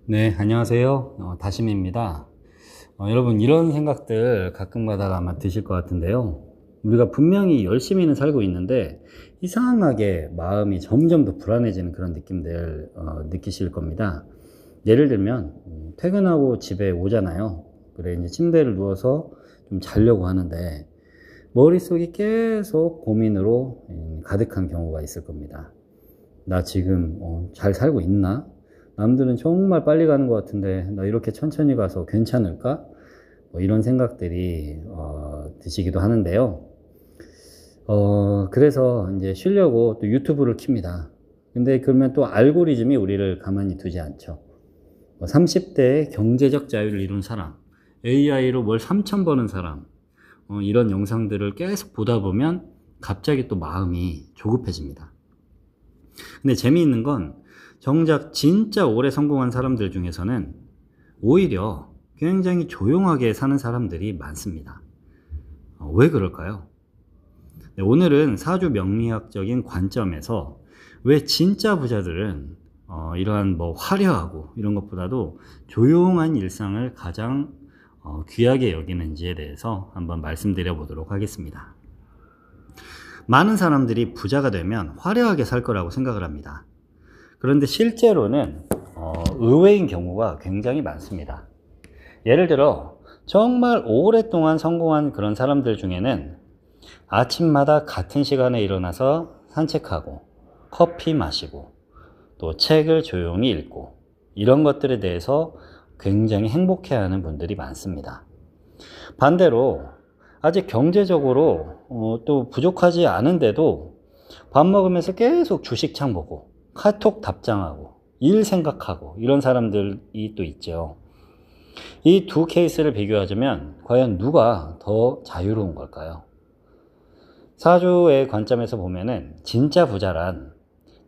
네, 안녕하세요. 다심입니다. 여러분, 이런 생각들 가끔가다가 아마 드실 것 같은데요. 우리가 분명히 열심히는 살고 있는데 이상하게 마음이 점점 더 불안해지는 그런 느낌들 느끼실 겁니다. 예를 들면 퇴근하고 집에 오잖아요. 그래 이제 침대를 누워서 좀 자려고 하는데 머릿속이 계속 고민으로 가득한 경우가 있을 겁니다. 나 지금 잘 살고 있나? 남들은 정말 빨리 가는 것 같은데 나 이렇게 천천히 가서 괜찮을까? 뭐 이런 생각들이 드시기도 하는데요. 그래서 이제 쉬려고 또 유튜브를 킵니다. 근데 그러면 또 알고리즘이 우리를 가만히 두지 않죠. 30대의 경제적 자유를 이룬 사람, AI로 월 3천 버는 사람, 이런 영상들을 계속 보다 보면 갑자기 또 마음이 조급해집니다. 근데 재미있는 건 정작 진짜 오래 성공한 사람들 중에서는 오히려 굉장히 조용하게 사는 사람들이 많습니다. 왜 그럴까요? 네, 오늘은 사주 명리학적인 관점에서 왜 진짜 부자들은 이러한 뭐 화려하고 이런 것보다도 조용한 일상을 가장 귀하게 여기는지에 대해서 한번 말씀드려 보도록 하겠습니다. 많은 사람들이 부자가 되면 화려하게 살 거라고 생각을 합니다. 그런데 실제로는 의외인 경우가 굉장히 많습니다. 예를 들어 정말 오랫동안 성공한 그런 사람들 중에는 아침마다 같은 시간에 일어나서 산책하고 커피 마시고 또 책을 조용히 읽고 이런 것들에 대해서 굉장히 행복해하는 분들이 많습니다. 반대로 아직 경제적으로 또 부족하지 않은데도 밥 먹으면서 계속 주식창 보고 카톡 답장하고 일 생각하고 이런 사람들이 또 있죠. 이 두 케이스를 비교하자면 과연 누가 더 자유로운 걸까요? 사주의 관점에서 보면은 진짜 부자란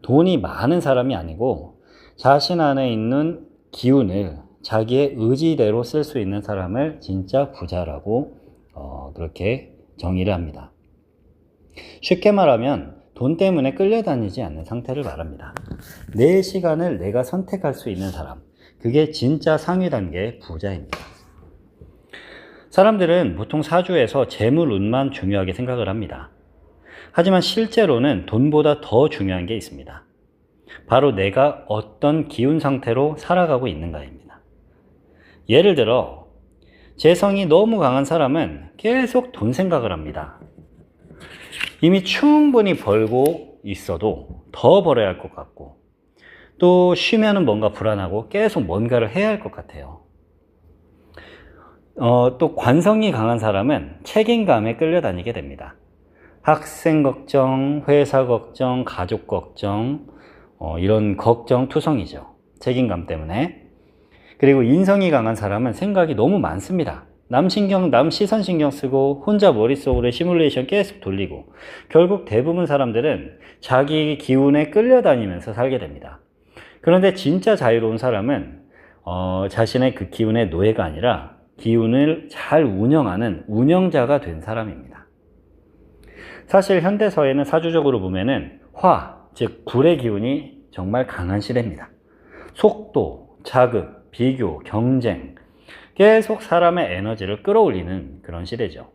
돈이 많은 사람이 아니고 자신 안에 있는 기운을 자기의 의지대로 쓸 수 있는 사람을 진짜 부자라고 그렇게 정의를 합니다. 쉽게 말하면 돈 때문에 끌려다니지 않는 상태를 말합니다. 내 시간을 내가 선택할 수 있는 사람, 그게 진짜 상위 단계의 부자입니다. 사람들은 보통 사주에서 재물, 운만 중요하게 생각을 합니다. 하지만 실제로는 돈보다 더 중요한 게 있습니다. 바로 내가 어떤 기운 상태로 살아가고 있는가입니다. 예를 들어 재성이 너무 강한 사람은 계속 돈 생각을 합니다. 이미 충분히 벌고 있어도 더 벌어야 할 것 같고 또 쉬면은 뭔가 불안하고 계속 뭔가를 해야 할 것 같아요. 또 관성이 강한 사람은 책임감에 끌려다니게 됩니다. 학생 걱정, 회사 걱정, 가족 걱정, 이런 걱정 투성이죠. 책임감 때문에. 그리고 인성이 강한 사람은 생각이 너무 많습니다. 남 시선 신경 쓰고 혼자 머릿속으로 시뮬레이션 계속 돌리고 결국 대부분 사람들은 자기 기운에 끌려다니면서 살게 됩니다. 그런데 진짜 자유로운 사람은 자신의 그 기운의 노예가 아니라 기운을 잘 운영하는 운영자가 된 사람입니다. 사실 현대사회는 사주적으로 보면은 즉 불의 기운이 정말 강한 시대입니다. 속도, 자극, 비교, 경쟁, 계속 사람의 에너지를 끌어올리는 그런 시대죠.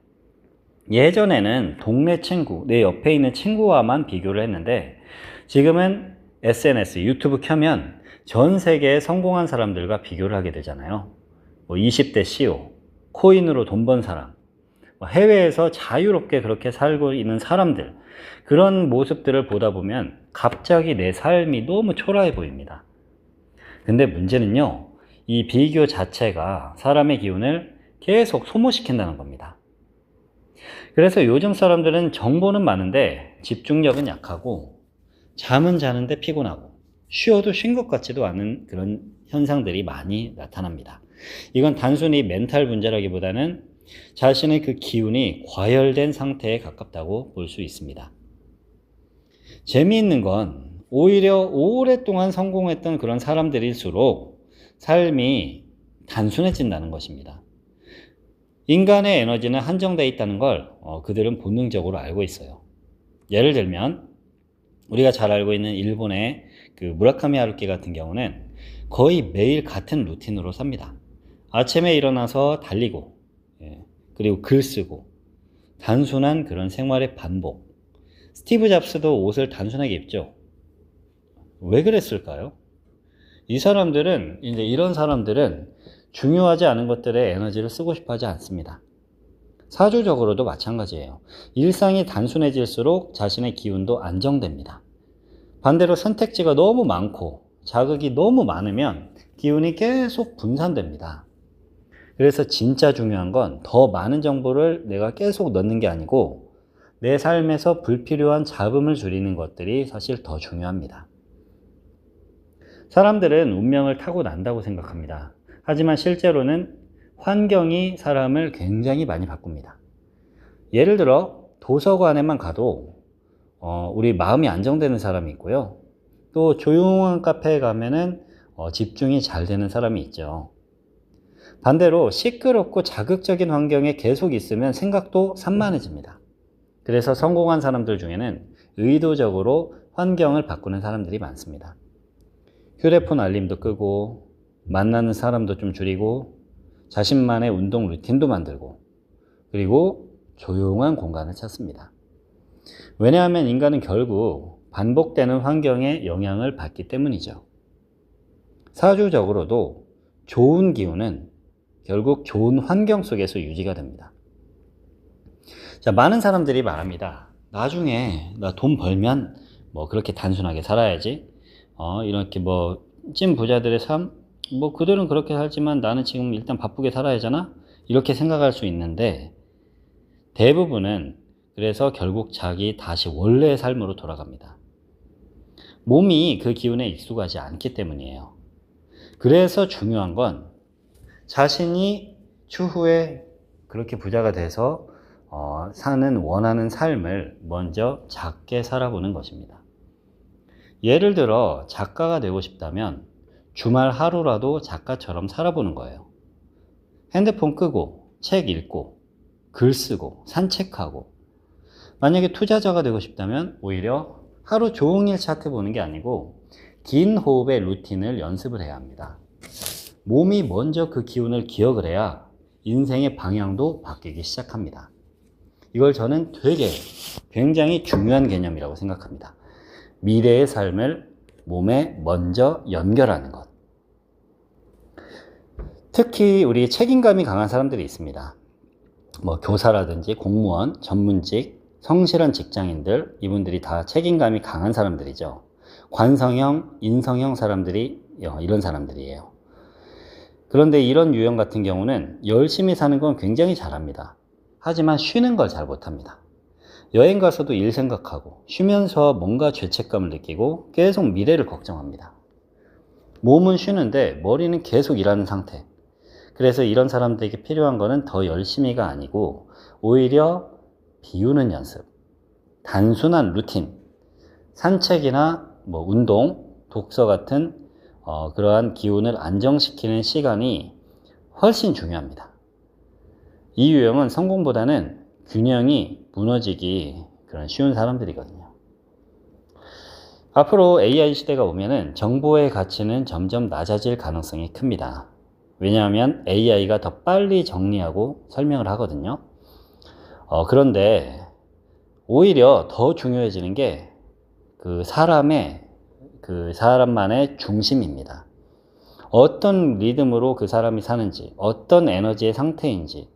예전에는 동네 친구, 내 옆에 있는 친구와만 비교를 했는데 지금은 SNS, 유튜브 켜면 전 세계의 성공한 사람들과 비교를 하게 되잖아요. 20대 CEO, 코인으로 돈 번 사람, 해외에서 자유롭게 그렇게 살고 있는 사람들, 그런 모습들을 보다 보면 갑자기 내 삶이 너무 초라해 보입니다. 근데 문제는요, 이 비교 자체가 사람의 기운을 계속 소모시킨다는 겁니다. 그래서 요즘 사람들은 정보는 많은데 집중력은 약하고 잠은 자는데 피곤하고 쉬어도 쉰 것 같지도 않은 그런 현상들이 많이 나타납니다. 이건 단순히 멘탈 문제라기보다는 자신의 그 기운이 과열된 상태에 가깝다고 볼 수 있습니다. 재미있는 건 오히려 오랫동안 성공했던 그런 사람들일수록 삶이 단순해진다는 것입니다. 인간의 에너지는 한정되어 있다는 걸 그들은 본능적으로 알고 있어요. 예를 들면 우리가 잘 알고 있는 일본의 그 무라카미 하루키 같은 경우는 거의 매일 같은 루틴으로 삽니다. 아침에 일어나서 달리고, 그리고 글 쓰고, 단순한 그런 생활의 반복. 스티브 잡스도 옷을 단순하게 입죠. 왜 그랬을까요? 이런 사람들은 중요하지 않은 것들에 에너지를 쓰고 싶어 하지 않습니다. 사주적으로도 마찬가지예요. 일상이 단순해질수록 자신의 기운도 안정됩니다. 반대로 선택지가 너무 많고 자극이 너무 많으면 기운이 계속 분산됩니다. 그래서 진짜 중요한 건 더 많은 정보를 내가 계속 넣는 게 아니고 내 삶에서 불필요한 잡음을 줄이는 것들이 사실 더 중요합니다. 사람들은 운명을 타고난다고 생각합니다. 하지만 실제로는 환경이 사람을 굉장히 많이 바꿉니다. 예를 들어 도서관에만 가도 우리 마음이 안정되는 사람이 있고요. 또 조용한 카페에 가면은 집중이 잘 되는 사람이 있죠. 반대로 시끄럽고 자극적인 환경에 계속 있으면 생각도 산만해집니다. 그래서 성공한 사람들 중에는 의도적으로 환경을 바꾸는 사람들이 많습니다. 휴대폰 알림도 끄고 만나는 사람도 좀 줄이고 자신만의 운동 루틴도 만들고 그리고 조용한 공간을 찾습니다. 왜냐하면 인간은 결국 반복되는 환경에 영향을 받기 때문이죠. 사주적으로도 좋은 기운은 결국 좋은 환경 속에서 유지가 됩니다. 자, 많은 사람들이 말합니다. 나중에 나 돈 벌면 뭐 그렇게 단순하게 살아야지. 이렇게 뭐 찐 부자들의 삶, 뭐 그들은 그렇게 살지만 나는 지금 일단 바쁘게 살아야 하잖아? 이렇게 생각할 수 있는데 대부분은 그래서 결국 자기 다시 원래의 삶으로 돌아갑니다. 몸이 그 기운에 익숙하지 않기 때문이에요. 그래서 중요한 건 자신이 추후에 그렇게 부자가 돼서 사는 원하는 삶을 먼저 작게 살아보는 것입니다. 예를 들어 작가가 되고 싶다면 주말 하루라도 작가처럼 살아보는 거예요. 핸드폰 끄고 책 읽고 글 쓰고 산책하고. 만약에 투자자가 되고 싶다면 오히려 하루 종일 차트 보는 게 아니고 긴 호흡의 루틴을 연습을 해야 합니다. 몸이 먼저 그 기운을 기억을 해야 인생의 방향도 바뀌기 시작합니다. 이걸 저는 굉장히 중요한 개념이라고 생각합니다. 미래의 삶을 몸에 먼저 연결하는 것. 특히 우리 책임감이 강한 사람들이 있습니다. 뭐 교사라든지 공무원, 전문직, 성실한 직장인들, 이분들이 다 책임감이 강한 사람들이죠. 관성형, 인성형 사람들이 이런 사람들이에요. 그런데 이런 유형 같은 경우는 열심히 사는 건 굉장히 잘합니다. 하지만 쉬는 걸 잘 못합니다. 여행 가서도 일 생각하고 쉬면서 뭔가 죄책감을 느끼고 계속 미래를 걱정합니다. 몸은 쉬는데 머리는 계속 일하는 상태. 그래서 이런 사람들에게 필요한 거는 더 열심히가 아니고 오히려 비우는 연습, 단순한 루틴, 산책이나 뭐 운동, 독서 같은 그러한 기운을 안정시키는 시간이 훨씬 중요합니다. 이 유형은 성공보다는 균형이 무너지기 그런 쉬운 사람들이거든요. 앞으로 AI 시대가 오면은 정보의 가치는 점점 낮아질 가능성이 큽니다. 왜냐하면 AI가 더 빨리 정리하고 설명을 하거든요. 그런데 오히려 더 중요해지는 게 그 사람만의 중심입니다. 어떤 리듬으로 그 사람이 사는지, 어떤 에너지의 상태인지,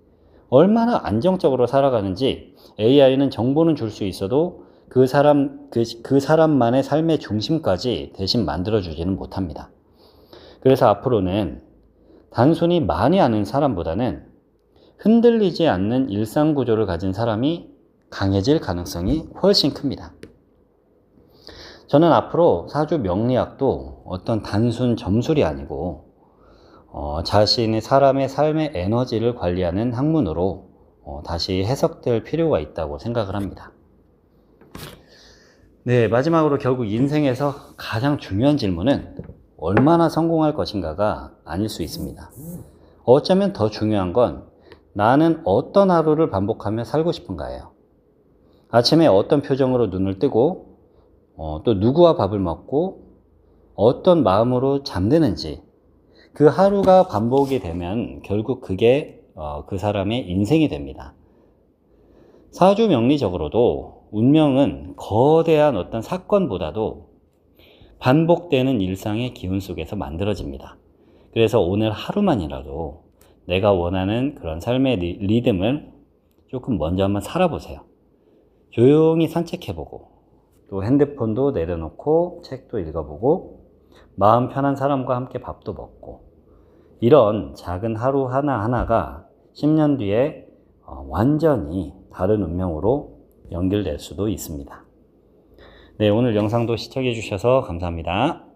얼마나 안정적으로 살아가는지 AI는 정보는 줄 수 있어도 그 사람만의 삶의 중심까지 대신 만들어주지는 못합니다. 그래서 앞으로는 단순히 많이 아는 사람보다는 흔들리지 않는 일상 구조를 가진 사람이 강해질 가능성이 훨씬 큽니다. 저는 앞으로 사주 명리학도 어떤 단순 점술이 아니고 자신의 사람의 삶의 에너지를 관리하는 학문으로 다시 해석될 필요가 있다고 생각을 합니다. 네, 마지막으로 결국 인생에서 가장 중요한 질문은 얼마나 성공할 것인가가 아닐 수 있습니다. 어쩌면 더 중요한 건 나는 어떤 하루를 반복하며 살고 싶은가예요. 아침에 어떤 표정으로 눈을 뜨고 또 누구와 밥을 먹고 어떤 마음으로 잠드는지, 그 하루가 반복이 되면 결국 그게 그 사람의 인생이 됩니다. 사주 명리적으로도 운명은 거대한 어떤 사건보다도 반복되는 일상의 기운 속에서 만들어집니다. 그래서 오늘 하루만이라도 내가 원하는 그런 삶의 리듬을 조금 먼저 한번 살아보세요. 조용히 산책해보고, 또 핸드폰도 내려놓고 책도 읽어보고, 마음 편한 사람과 함께 밥도 먹고, 이런 작은 하루 하나하나가 10년 뒤에 완전히 다른 운명으로 연결될 수도 있습니다. 네, 오늘 영상도 시청해 주셔서 감사합니다.